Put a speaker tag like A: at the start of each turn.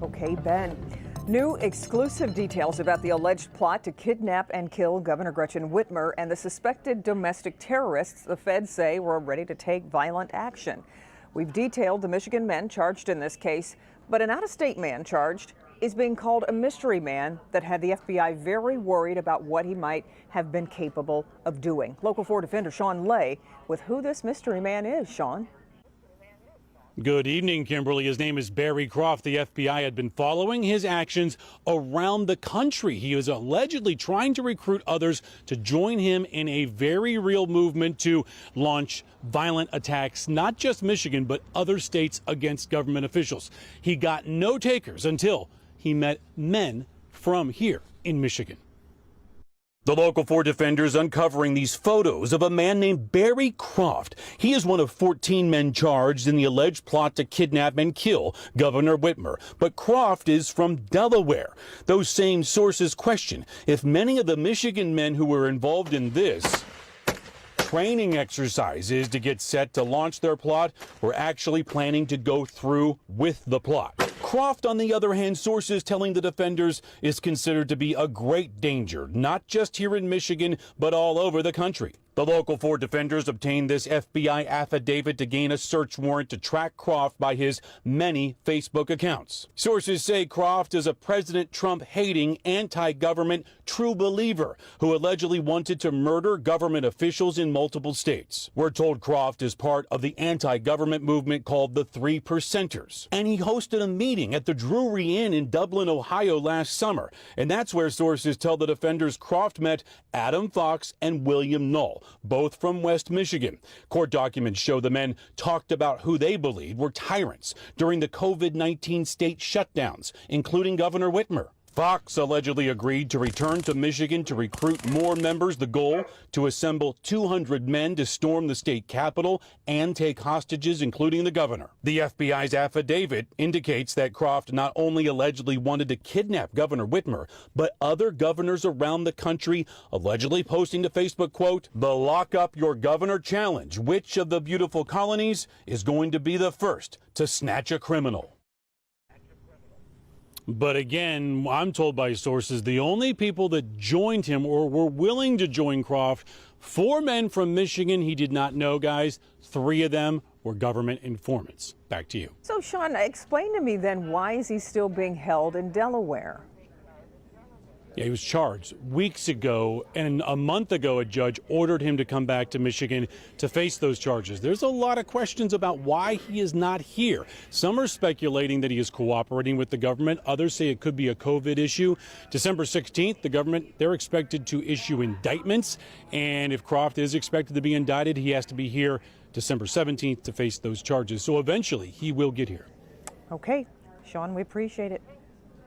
A: Okay, Ben. New exclusive details about the alleged plot to kidnap and kill Governor Gretchen Whitmer and the suspected domestic terrorists the feds say were ready to take violent action. We've detailed the Michigan men charged in this case, but an out-of-state man charged is being called a mystery man that had the FBI very worried about what he might have been capable of doing. Local 4 Defender Sean Lay with who this mystery man is. Sean.
B: Good evening, Kimberly. His name is Barry Croft. The FBI had been following his actions around the country. He was allegedly trying to recruit others to join him in a very real movement to launch violent attacks, not just Michigan, but other states against government officials. He got no takers until he met men from here in Michigan. The Local 4 Defenders uncovering these photos of a man named Barry Croft. He is one of 14 men charged in the alleged plot to kidnap and kill Governor Whitmer. But Croft is from Delaware. Those same sources question if many of the Michigan men who were involved in this training exercises to get set to launch their plot were actually planning to go through with the plot. Croft, on the other hand, sources telling the defenders, is considered to be a great danger, not just here in Michigan, but all over the country. The Local 4 Defenders obtained this FBI affidavit to gain a search warrant to track Croft by his many Facebook accounts. Sources say Croft is a President Trump-hating, anti-government true believer who allegedly wanted to murder government officials in multiple states. We're told Croft is part of the anti-government movement called the 3 Percenters. And he hosted a meeting at the Drury Inn in Dublin, Ohio last summer. And that's where sources tell the defenders Croft met Adam Fox and William Null, both from West Michigan. Court documents show the men talked about who they believed were tyrants during the COVID-19 state shutdowns, including Governor Whitmer. Fox allegedly agreed to return to Michigan to recruit more members, the goal to assemble 200 men to storm the state capitol and take hostages, including the governor. The FBI's affidavit indicates that Croft not only allegedly wanted to kidnap Governor Whitmer, but other governors around the country, allegedly posting to Facebook, quote, "The Lock Up Your Governor Challenge. Which of the beautiful colonies is going to be the first to snatch a criminal?" But again, I'm told by sources the only people that joined him or were willing to join Croft, 4 men from Michigan he did not know, guys. 3 of them were government informants. Back to you.
A: So, Sean, explain to me then, why is he still being held in Delaware?
B: Yeah, he was charged weeks ago, and a month ago a judge ordered him to come back to Michigan to face those charges. There's a lot of questions about why he is not here. Some are speculating that he is cooperating with the government. Others say it could be a COVID issue. December 16th, the government, they're expected to issue indictments, and if Croft is expected to be indicted, he has to be here December 17th to face those charges. So eventually he will get here.
A: Okay, Sean, we appreciate it.